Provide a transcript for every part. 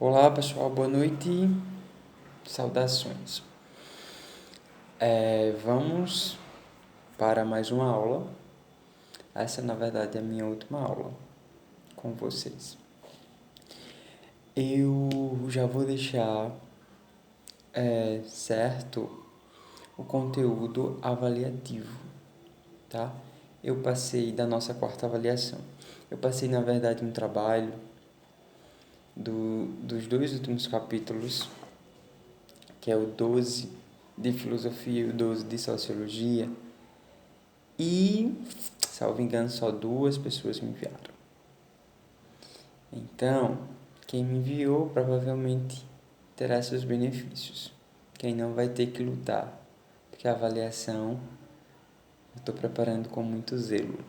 Olá pessoal, boa noite, saudações. Vamos para mais uma aula. Essa na verdade é a minha última aula com vocês. Eu já vou deixar certo o conteúdo avaliativo, tá? Eu passei da nossa quarta avaliação. Eu passei na verdade um trabalho dos dois últimos capítulos, que é o 12 de filosofia e o 12 de sociologia. E, salvo engano, só 2 pessoas me enviaram. Então, quem me enviou provavelmente terá seus benefícios. Quem não vai ter que lutar, porque a avaliação eu estou preparando com muito zelo.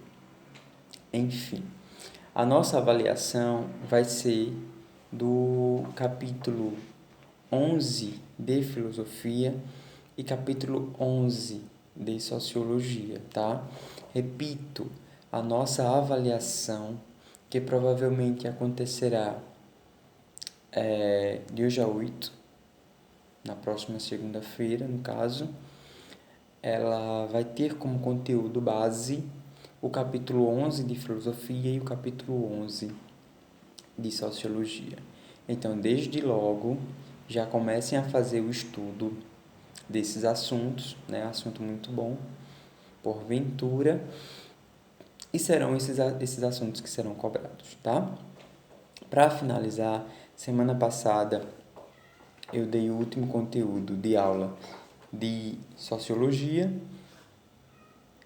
Enfim, a nossa avaliação vai ser do capítulo 11 de filosofia e capítulo 11 de sociologia, tá? Repito, a nossa avaliação, que provavelmente acontecerá de hoje a 8, na próxima segunda-feira, no caso, ela vai ter como conteúdo base o capítulo 11 de filosofia e o capítulo 11 de sociologia. Então, desde logo, já comecem a fazer o estudo desses assuntos, né? Assunto muito bom, porventura, e serão esses assuntos que serão cobrados, tá? Para finalizar, semana passada eu dei o último conteúdo de aula de sociologia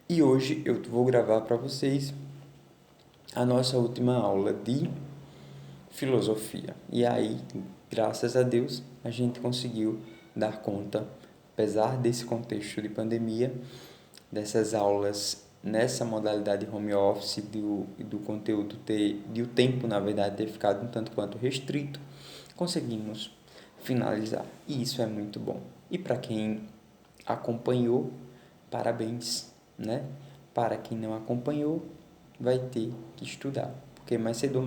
e hoje eu vou gravar para vocês a nossa última aula de filosofia. E aí, graças a Deus, a gente conseguiu dar conta, apesar desse contexto de pandemia, dessas aulas nessa modalidade home office, do conteúdo de o tempo, na verdade, ter ficado um tanto quanto restrito, conseguimos finalizar. E isso é muito bom. E para quem acompanhou, parabéns, né? Para quem não acompanhou, vai ter que estudar. Porque mais cedo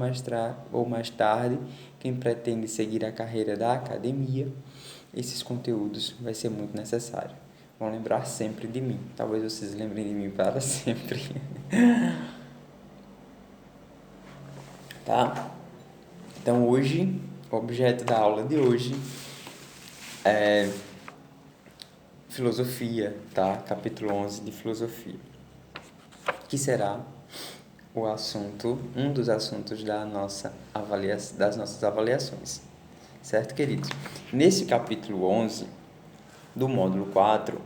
ou mais tarde, quem pretende seguir a carreira da academia, esses conteúdos vai ser muito necessário. Vão lembrar sempre de mim. Talvez vocês lembrem de mim para sempre. Tá? Então hoje, o objeto da aula de hoje é filosofia, tá? Capítulo 11 de filosofia, que será um dos assuntos das nossas avaliações. Certo, queridos? Nesse capítulo 11 do módulo 4,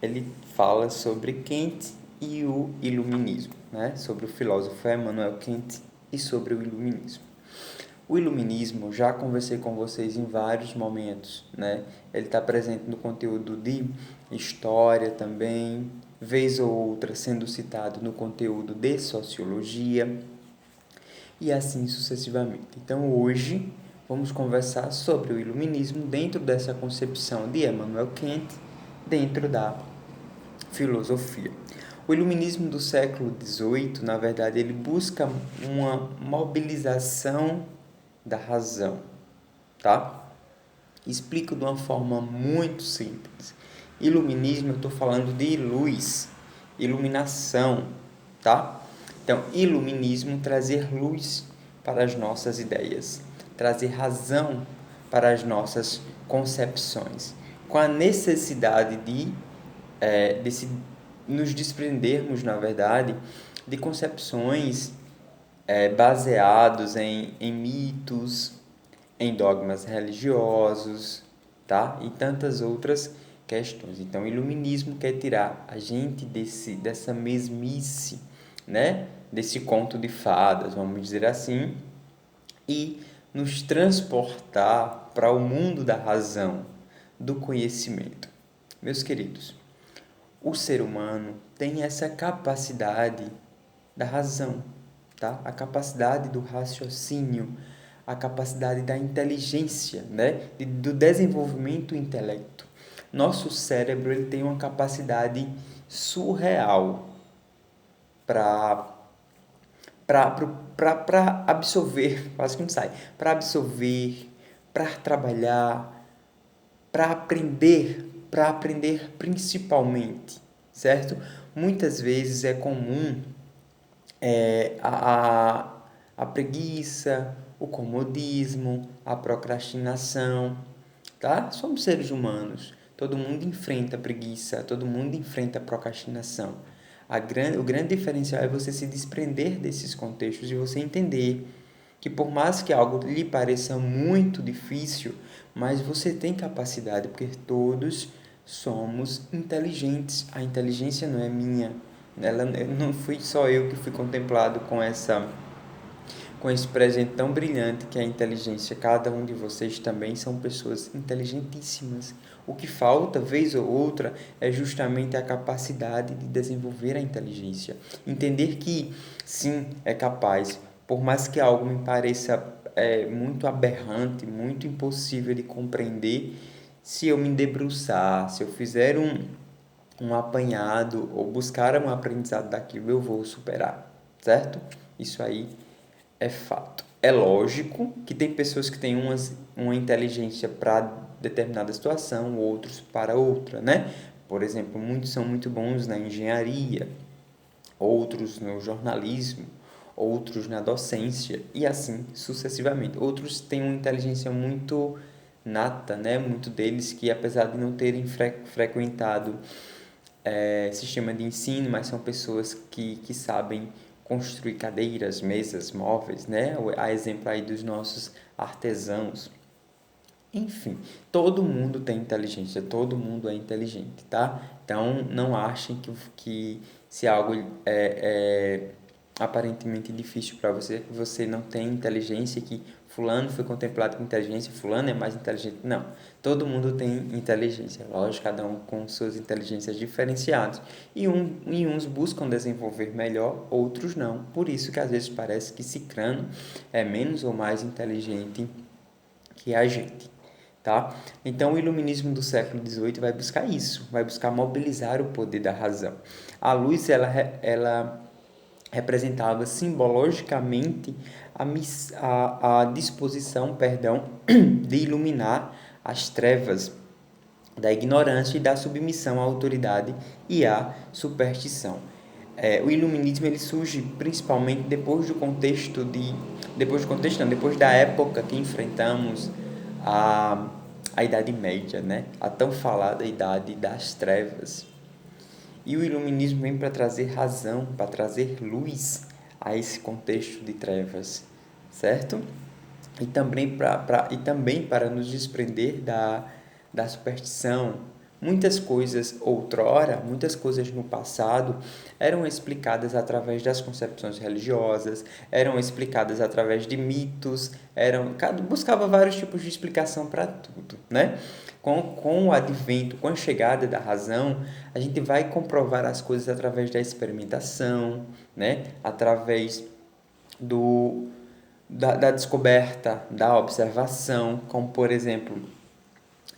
ele fala sobre Kant e o iluminismo, né? Sobre o filósofo Immanuel Kant e sobre o iluminismo. O iluminismo, já conversei com vocês em vários momentos, né? Ele está presente no conteúdo de história também, vez ou outra sendo citado no conteúdo de sociologia e assim sucessivamente. Então hoje vamos conversar sobre o iluminismo dentro dessa concepção de Immanuel Kant, dentro da filosofia. O iluminismo do século XVIII, na verdade, ele busca uma mobilização da razão, tá? Explico de uma forma muito simples. Iluminismo, eu estou falando de luz, iluminação, tá? Então, iluminismo, trazer luz para as nossas ideias, trazer razão para as nossas concepções, com a necessidade de nos desprendermos, na verdade, de concepções baseados em mitos, em dogmas religiosos, tá? E tantas outras questões. Então, o iluminismo quer tirar a gente dessa mesmice, né? Desse conto de fadas, vamos dizer assim, e nos transportar para o mundo da razão, do conhecimento. Meus queridos, o ser humano tem essa capacidade da razão, tá? A capacidade do raciocínio, a capacidade da inteligência, né? Do desenvolvimento do intelecto. Nosso cérebro ele tem uma capacidade surreal para para absorver, quase que não sai, para absorver, para trabalhar, para aprender principalmente, certo? Muitas vezes é comum é, a preguiça, o comodismo, a procrastinação, tá? Somos seres humanos. Todo mundo enfrenta a preguiça, todo mundo enfrenta a procrastinação. O grande diferencial é você se desprender desses contextos e você entender que por mais que algo lhe pareça muito difícil, mas você tem capacidade, porque todos somos inteligentes. A inteligência não é minha. Não fui só eu que fui contemplado com esse presente tão brilhante que é a inteligência. Cada um de vocês também são pessoas inteligentíssimas. O que falta, vez ou outra, é justamente a capacidade de desenvolver a inteligência. Entender que, sim, é capaz. Por mais que algo me pareça muito aberrante, muito impossível de compreender, se eu me debruçar, se eu fizer um apanhado ou buscar um aprendizado daquilo, eu vou superar, certo? Isso aí é fato. É lógico que tem pessoas que têm uma inteligência para determinada situação, outros para outra, né? Por exemplo, muitos são muito bons na engenharia, outros no jornalismo, outros na docência e assim sucessivamente. Outros têm uma inteligência muito nata, né? Muito deles que apesar de não terem frequentado sistema de ensino, mas são pessoas que sabem construir cadeiras, mesas, móveis, né? A exemplo aí dos nossos artesãos. Enfim, todo mundo tem inteligência, todo mundo é inteligente, tá? Então, não achem que se algo é aparentemente difícil para você, que você não tem inteligência, que fulano foi contemplado com inteligência, fulano é mais inteligente. Não, todo mundo tem inteligência, lógico, cada um com suas inteligências diferenciadas. E uns buscam desenvolver melhor, outros não. Por isso que às vezes parece que Cicrano é menos ou mais inteligente que a gente. Tá? Então, o iluminismo do século XVIII vai buscar isso, vai buscar mobilizar o poder da razão. A luz, ela representava simbologicamente a disposição, de iluminar as trevas da ignorância e da submissão à autoridade e à superstição. O iluminismo ele surge principalmente depois da época que enfrentamos a Idade Média, né? A tão falada Idade das Trevas. E o iluminismo vem para trazer razão, para trazer luz a esse contexto de trevas, certo? E também para nos desprender da superstição. Muitas coisas outrora, muitas coisas no passado eram explicadas através das concepções religiosas, eram explicadas através de mitos, buscava vários tipos de explicação para tudo, né? Com o advento, com a chegada da razão, a gente vai comprovar as coisas através da experimentação, né? Através da descoberta, da observação, como por exemplo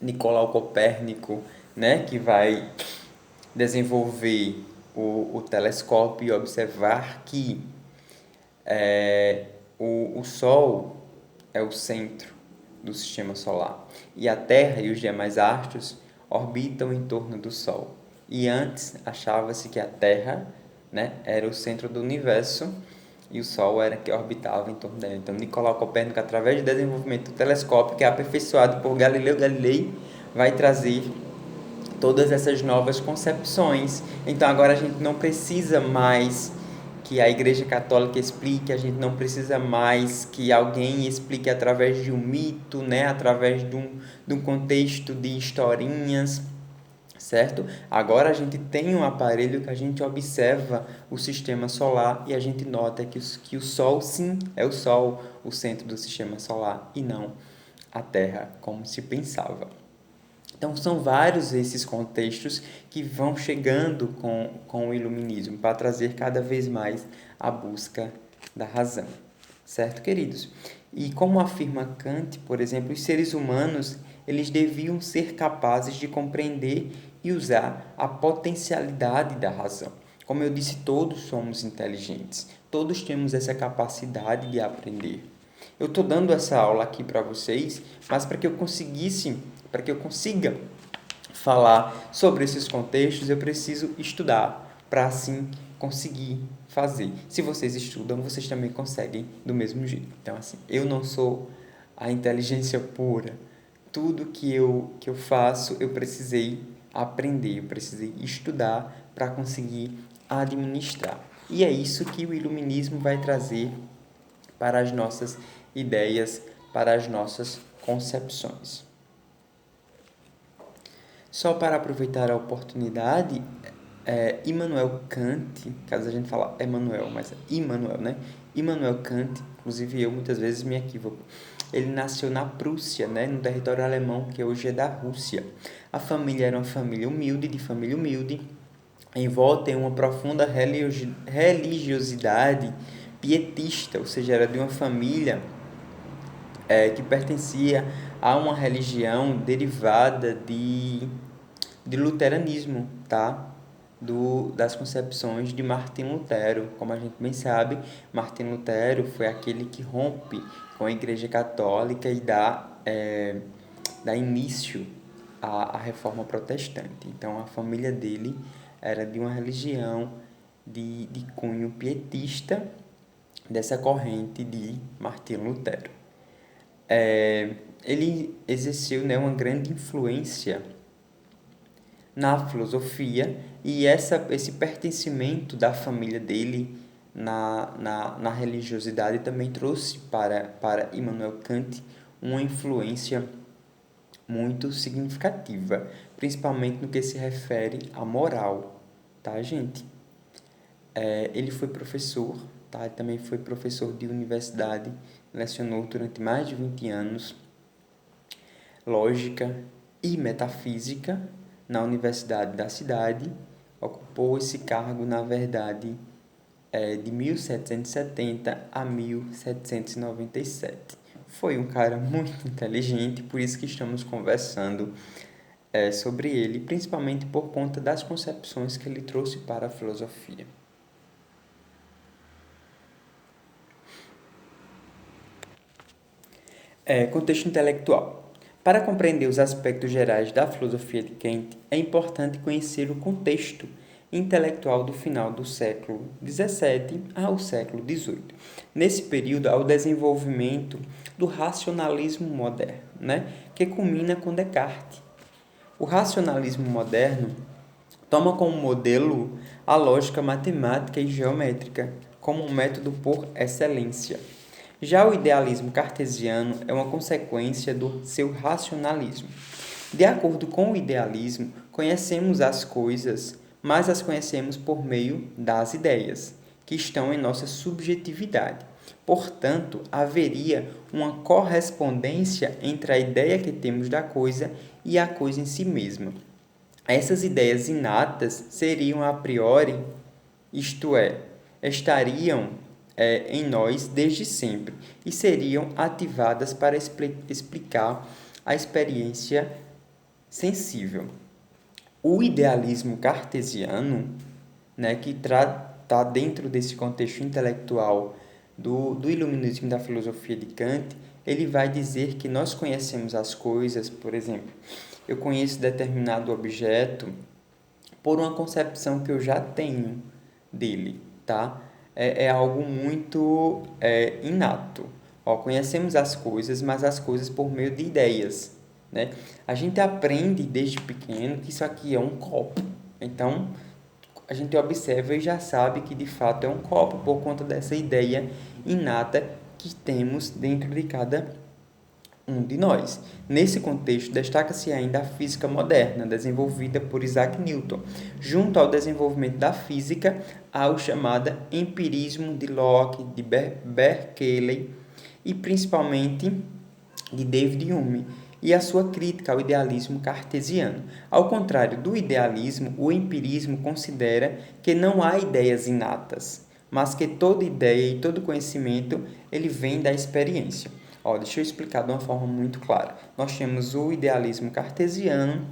Nicolau Copérnico, né, que vai desenvolver o telescópio e observar que o Sol é o centro do sistema solar e a Terra e os demais astros orbitam em torno do Sol. E antes achava-se que a Terra, né, era o centro do universo e o Sol era que orbitava em torno dela. Então, Nicolau Copérnico, através do desenvolvimento do telescópio, que é aperfeiçoado por Galileu Galilei, vai trazer todas essas novas concepções. Então, agora a gente não precisa mais que a Igreja Católica explique, a gente não precisa mais que alguém explique através de um mito, né? Através de um contexto de historinhas, certo? Agora a gente tem um aparelho que a gente observa o sistema solar e a gente nota que o Sol, sim, é o Sol, o centro do sistema solar e não a Terra, como se pensava. Então, são vários esses contextos que vão chegando com o iluminismo para trazer cada vez mais a busca da razão. Certo, queridos? E como afirma Kant, por exemplo, os seres humanos eles deviam ser capazes de compreender e usar a potencialidade da razão. Como eu disse, todos somos inteligentes. Todos temos essa capacidade de aprender. Eu estou dando essa aula aqui para vocês, mas para que eu consiga falar sobre esses contextos, eu preciso estudar para assim conseguir fazer. Se vocês estudam, vocês também conseguem do mesmo jeito. Então, assim, eu não sou a inteligência pura. Tudo que eu faço, eu precisei aprender, eu precisei estudar para conseguir administrar. E é isso que o iluminismo vai trazer para as nossas ideias, para as nossas concepções. Só para aproveitar a oportunidade, Immanuel Kant, caso a gente fala Emmanuel, mas Immanuel, né? Immanuel Kant, inclusive eu muitas vezes me equivoco, ele nasceu na Prússia, né? No território alemão, que hoje é da Rússia. A família era uma família humilde, envolta em uma profunda religiosidade pietista, ou seja, era de uma família que pertencia a uma religião derivada de luteranismo, tá? Das concepções de Martim Lutero. Como a gente bem sabe, Martim Lutero foi aquele que rompe com a Igreja Católica e dá início à Reforma Protestante. Então, a família dele era de uma religião de cunho pietista, dessa corrente de Martim Lutero. Ele exerceu, né, uma grande influência na filosofia e esse pertencimento da família dele na religiosidade também trouxe para Immanuel Kant uma influência muito significativa, principalmente no que se refere à moral, tá, gente? Ele foi professor, tá? Ele também foi professor de universidade, lecionou durante mais de 20 anos lógica e metafísica na Universidade da Cidade, ocupou esse cargo, na verdade, de 1770 a 1797. Foi um cara muito inteligente, por isso que estamos conversando sobre ele, principalmente por conta das concepções que ele trouxe para a filosofia. Contexto intelectual. Para compreender os aspectos gerais da filosofia de Kant, é importante conhecer o contexto intelectual do final do século XVII ao século XVIII. Nesse período, há o desenvolvimento do racionalismo moderno, né, que culmina com Descartes. O racionalismo moderno toma como modelo a lógica matemática e geométrica, como um método por excelência. Já o idealismo cartesiano é uma consequência do seu racionalismo. De acordo com o idealismo, conhecemos as coisas, mas as conhecemos por meio das ideias, que estão em nossa subjetividade. Portanto, haveria uma correspondência entre a ideia que temos da coisa e a coisa em si mesma. Essas ideias inatas seriam a priori, isto é, estariam em nós desde sempre e seriam ativadas para explicar a experiência sensível. O idealismo cartesiano, né, que está dentro desse contexto intelectual do iluminismo da filosofia de Kant, ele vai dizer que nós conhecemos as coisas, por exemplo, eu conheço determinado objeto por uma concepção que eu já tenho dele, tá? É algo muito inato. Conhecemos as coisas, mas as coisas por meio de ideias, né? A gente aprende desde pequeno que isso aqui é um copo. Então, a gente observa e já sabe que de fato é um copo por conta dessa ideia inata que temos dentro de cada um de nós. Nesse contexto, destaca-se ainda a física moderna, desenvolvida por Isaac Newton. Junto ao desenvolvimento da física, há o chamado empirismo de Locke, de Berkeley e principalmente de David Hume, e a sua crítica ao idealismo cartesiano. Ao contrário do idealismo, o empirismo considera que não há ideias inatas, mas que toda ideia e todo conhecimento ele vem da experiência. Deixa eu explicar de uma forma muito clara. Nós temos o idealismo cartesiano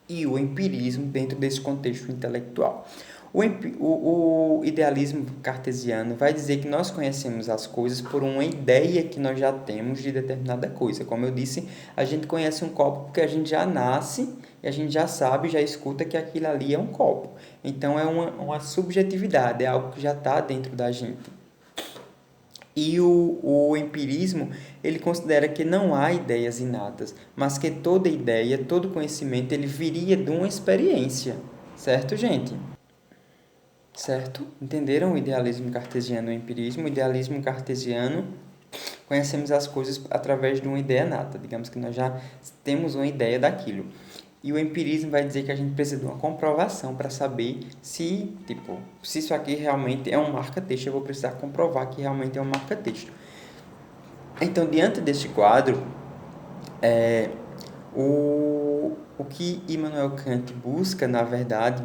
e o empirismo dentro desse contexto intelectual. O idealismo cartesiano vai dizer que nós conhecemos as coisas por uma ideia que nós já temos de determinada coisa. Como eu disse, a gente conhece um copo porque a gente já nasce e a gente já sabe, já escuta que aquilo ali é um copo. Então, é uma subjetividade, é algo que já está dentro da gente. E o empirismo, ele considera que não há ideias inatas, mas que toda ideia, todo conhecimento, ele viria de uma experiência. Certo, gente? Certo? Entenderam o idealismo cartesiano e o empirismo? O idealismo cartesiano, conhecemos as coisas através de uma ideia nata. Digamos que nós já temos uma ideia daquilo. E o empirismo vai dizer que a gente precisa de uma comprovação para saber se isso aqui realmente é um marca-texto. Eu vou precisar comprovar que realmente é um marca-texto. Então, diante deste quadro, o que Immanuel Kant busca, na verdade,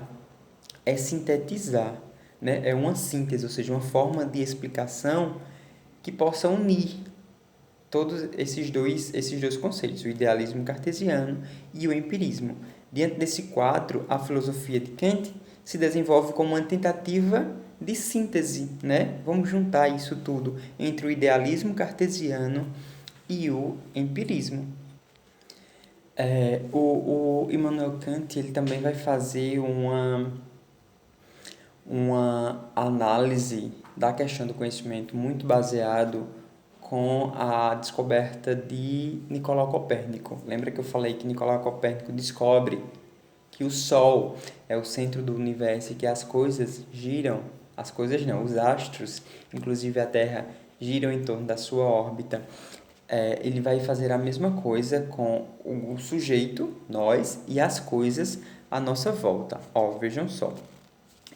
é sintetizar, né? É uma síntese, ou seja, uma forma de explicação que possa unir todos esses dois conceitos, o idealismo cartesiano e o empirismo. Diante desse quadro, a filosofia de Kant se desenvolve como uma tentativa de síntese, né? Vamos juntar isso tudo entre o idealismo cartesiano e o empirismo. O Immanuel Kant, ele também vai fazer uma análise da questão do conhecimento muito baseado com a descoberta de Nicolau Copérnico. Lembra que eu falei que Nicolau Copérnico descobre que o Sol é o centro do universo e que as coisas giram, as coisas não, os astros, inclusive a Terra, giram em torno da sua órbita. Ele vai fazer a mesma coisa com o sujeito, nós, e as coisas à nossa volta. Vejam só.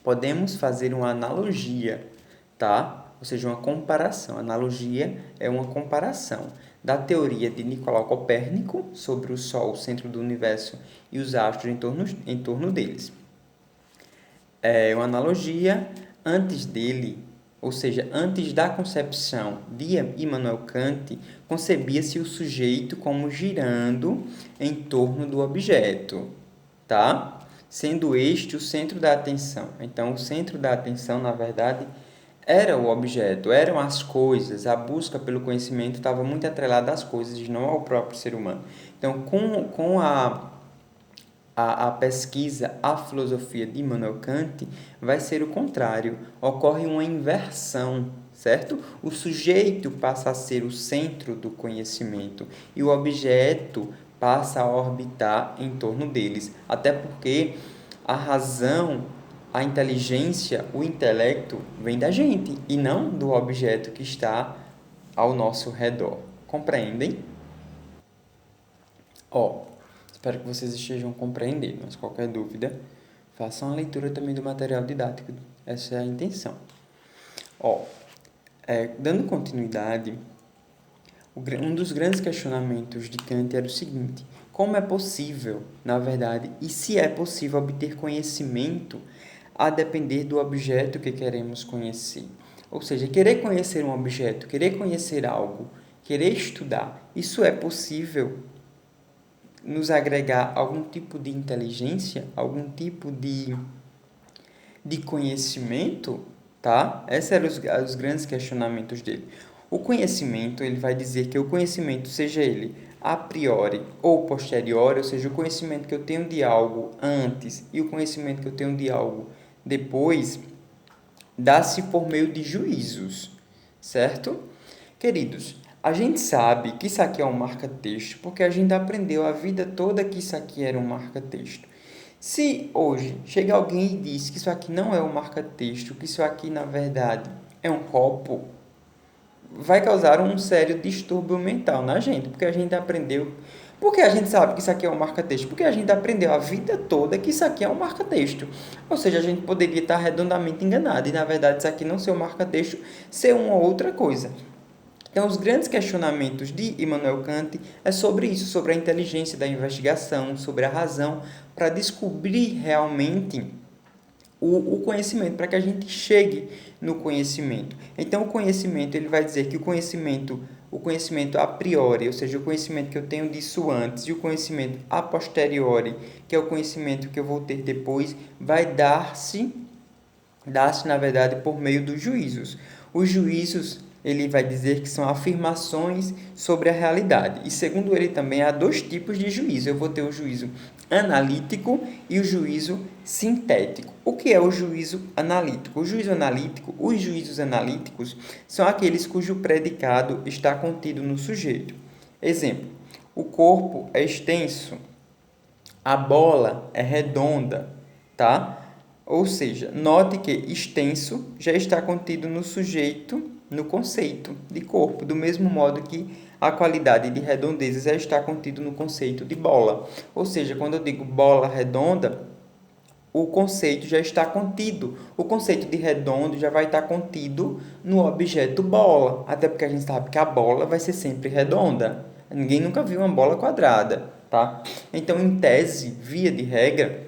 Podemos fazer uma analogia, tá? Ou seja, uma comparação. Analogia é uma comparação da teoria de Nicolau Copérnico sobre o Sol, o centro do universo, e os astros em torno deles. Uma analogia antes dele, ou seja, antes da concepção de Immanuel Kant, concebia-se o sujeito como girando em torno do objeto, tá? Sendo este o centro da atenção. Então, o centro da atenção, na verdade, era o objeto, eram as coisas. A busca pelo conhecimento estava muito atrelada às coisas, não ao próprio ser humano. Então, com a pesquisa, a filosofia de Immanuel Kant vai ser o contrário. Ocorre uma inversão, certo? O sujeito passa a ser o centro do conhecimento e o objeto passa a orbitar em torno deles. Até porque a razão, a inteligência, o intelecto vem da gente e não do objeto que está ao nosso redor. Compreendem? Espero que vocês estejam compreendendo, mas qualquer dúvida, façam a leitura também do material didático. Essa é a intenção. Dando continuidade, um dos grandes questionamentos de Kant era o seguinte: como é possível, na verdade, e se é possível obter conhecimento a depender do objeto que queremos conhecer? Ou seja, querer conhecer um objeto, querer conhecer algo, querer estudar, isso é possível nos agregar algum tipo de inteligência, algum tipo de conhecimento, tá? Esses eram os grandes questionamentos dele. O conhecimento, ele vai dizer que o conhecimento, seja ele a priori ou posteriori, ou seja, o conhecimento que eu tenho de algo antes e o conhecimento que eu tenho de algo depois, dá-se por meio de juízos, certo? Queridos, a gente sabe que isso aqui é um marca-texto porque a gente aprendeu a vida toda que isso aqui era um marca-texto. Se hoje chega alguém e diz que isso aqui não é um marca-texto, que isso aqui, na verdade, é um copo, vai causar um sério distúrbio mental na gente, porque a gente aprendeu... Por que a gente sabe que isso aqui é um marca-texto? Porque a gente aprendeu a vida toda que isso aqui é um marca-texto. Ou seja, a gente poderia estar redondamente enganado e, na verdade, isso aqui não ser um marca-texto, ser uma outra coisa. Então, os grandes questionamentos de Immanuel Kant é sobre isso, sobre a inteligência da investigação, sobre a razão, para descobrir realmente o conhecimento, para que a gente chegue no conhecimento. Então, o conhecimento, ele vai dizer que o conhecimento a priori, ou seja, o conhecimento que eu tenho disso antes, e o conhecimento a posteriori, que é o conhecimento que eu vou ter depois, vai dar-se dá-se, na verdade, por meio dos juízos. Os juízos, ele vai dizer que são afirmações sobre a realidade. E, segundo ele, também há dois tipos de juízo. Eu vou ter o juízo analítico e o juízo sintético. O que é o juízo analítico? Os juízos analíticos são aqueles cujo predicado está contido no sujeito. Exemplo: o corpo é extenso, a bola é redonda, tá? Ou seja, note que extenso já está contido no sujeito, no conceito de corpo, do mesmo modo que a qualidade de redondeza já está contido no conceito de bola. Ou seja, quando eu digo bola redonda, o conceito já está contido. O conceito de redondo já vai estar contido no objeto bola, até porque a gente sabe que a bola vai ser sempre redonda. Ninguém nunca viu uma bola quadrada, tá? Então, em tese, via de regra,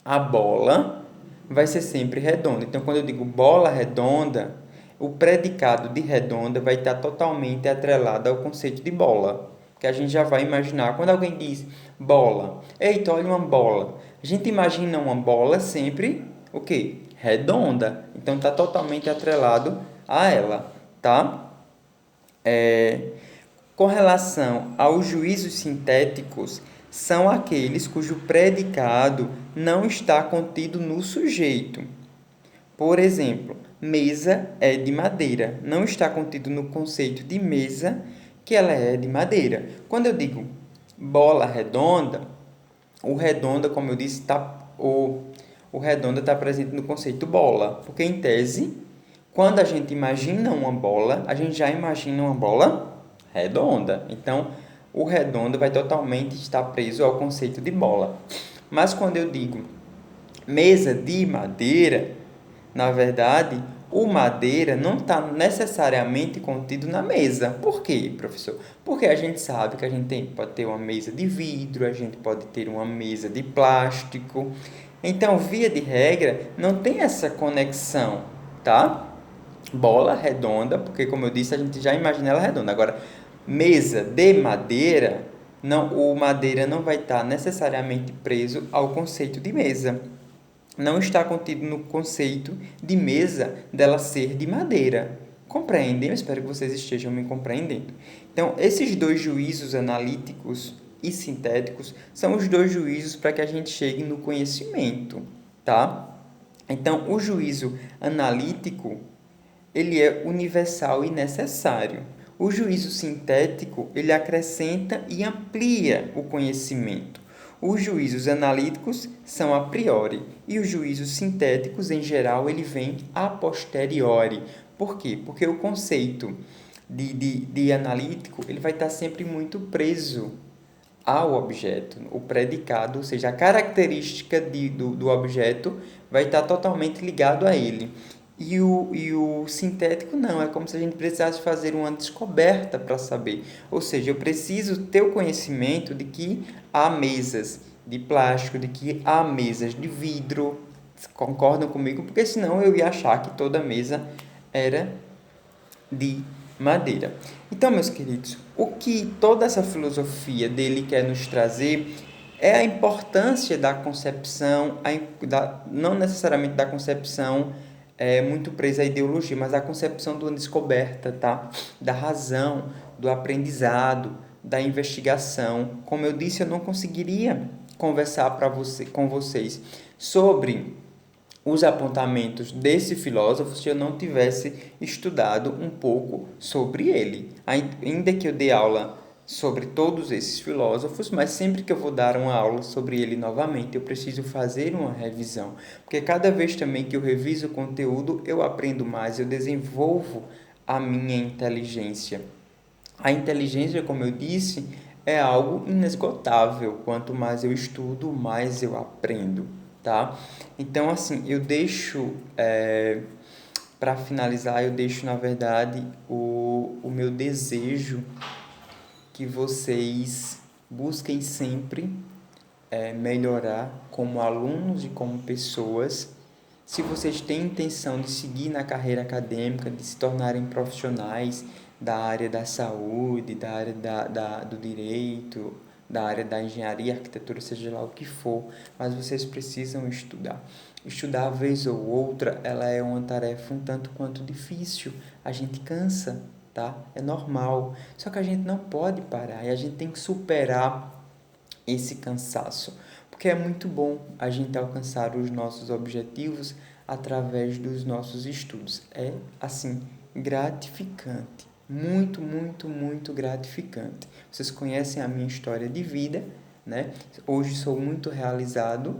a bola vai ser sempre redonda. Então, quando eu digo bola redonda, o predicado de redonda vai estar totalmente atrelado ao conceito de bola, que a gente já vai imaginar. Quando alguém diz bola, eita, olha uma bola. A gente imagina uma bola sempre, o quê? Redonda. Então, está totalmente atrelado a ela, tá? Com relação aos juízos sintéticos, são aqueles cujo predicado não está contido no sujeito. Por exemplo, mesa é de madeira. Não está contido no conceito de mesa que ela é de madeira. Quando eu digo bola redonda, o redonda, como eu disse, o redonda está presente no conceito bola. Porque, em tese, quando a gente imagina uma bola, a gente já imagina uma bola redonda. Então, o redondo vai totalmente estar preso ao conceito de bola. Mas quando eu digo mesa de madeira, na verdade, o madeira não está necessariamente contido na mesa. Por quê, professor? Porque a gente sabe que a gente pode ter uma mesa de vidro, a gente pode ter uma mesa de plástico. Então, via de regra, não tem essa conexão, tá? Bola redonda, porque, como eu disse, a gente já imagina ela redonda. Agora, mesa de madeira, não, o madeira não vai estar necessariamente preso ao conceito de mesa. Não está contido no conceito de mesa dela ser de madeira. Compreendem? Eu espero que vocês estejam me compreendendo. Então, esses dois juízos analíticos e sintéticos são os dois juízos para que a gente chegue no conhecimento, tá? Então, o juízo analítico, ele é universal e necessário. O juízo sintético, ele acrescenta e amplia o conhecimento. Os juízos analíticos são a priori e os juízos sintéticos, em geral, ele vem a posteriori. Por quê? Porque o conceito de analítico ele vai estar sempre muito preso ao objeto. O predicado, ou seja, a característica do objeto vai estar totalmente ligado a ele. E o sintético não, é como se a gente precisasse fazer uma descoberta para saber. Ou seja, eu preciso ter o conhecimento de que há mesas de plástico, de que há mesas de vidro. Concordam comigo? Porque senão eu ia achar que toda mesa era de madeira. Então, meus queridos, o que toda essa filosofia dele quer nos trazer é a importância da concepção, não necessariamente da concepção muito presa à ideologia, mas a concepção de uma descoberta, tá? Da razão, do aprendizado, da investigação. Como eu disse, eu não conseguiria conversar com vocês sobre os apontamentos desse filósofo se eu não tivesse estudado um pouco sobre ele. Ainda que eu dê aula sobre todos esses filósofos, mas sempre que eu vou dar uma aula sobre ele novamente, eu preciso fazer uma revisão, porque cada vez também que eu reviso o conteúdo, eu aprendo mais, eu desenvolvo a minha inteligência. A inteligência, como eu disse, é algo inesgotável. Quanto mais eu estudo, mais eu aprendo, tá? Então, assim, eu deixo, para finalizar, eu deixo, na verdade, o meu desejo que vocês busquem sempre melhorar como alunos e como pessoas. Se vocês têm intenção de seguir na carreira acadêmica, de se tornarem profissionais da área da saúde, da área do direito, da área da engenharia, arquitetura, seja lá o que for, mas vocês precisam estudar. Estudar vez ou outra, ela é uma tarefa um tanto quanto difícil, a gente cansa, tá? É normal, só que a gente não pode parar e a gente tem que superar esse cansaço, porque é muito bom a gente alcançar os nossos objetivos através dos nossos estudos. É, assim, gratificante, muito, muito, muito gratificante. Vocês conhecem a minha história de vida, né? Hoje sou muito realizado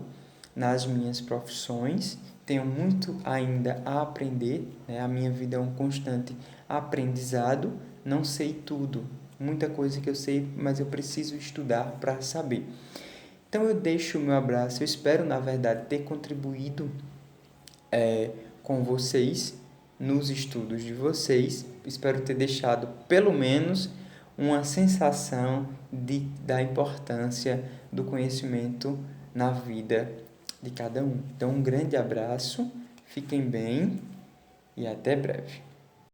nas minhas profissões, tenho muito ainda a aprender, né? A minha vida é um constante aprendizado, não sei tudo, muita coisa que eu sei, mas eu preciso estudar para saber. Então eu deixo o meu abraço, eu espero na verdade ter contribuído com vocês nos estudos de vocês, espero ter deixado pelo menos uma sensação da importância do conhecimento na vida de cada um. Então um grande abraço, fiquem bem e até breve.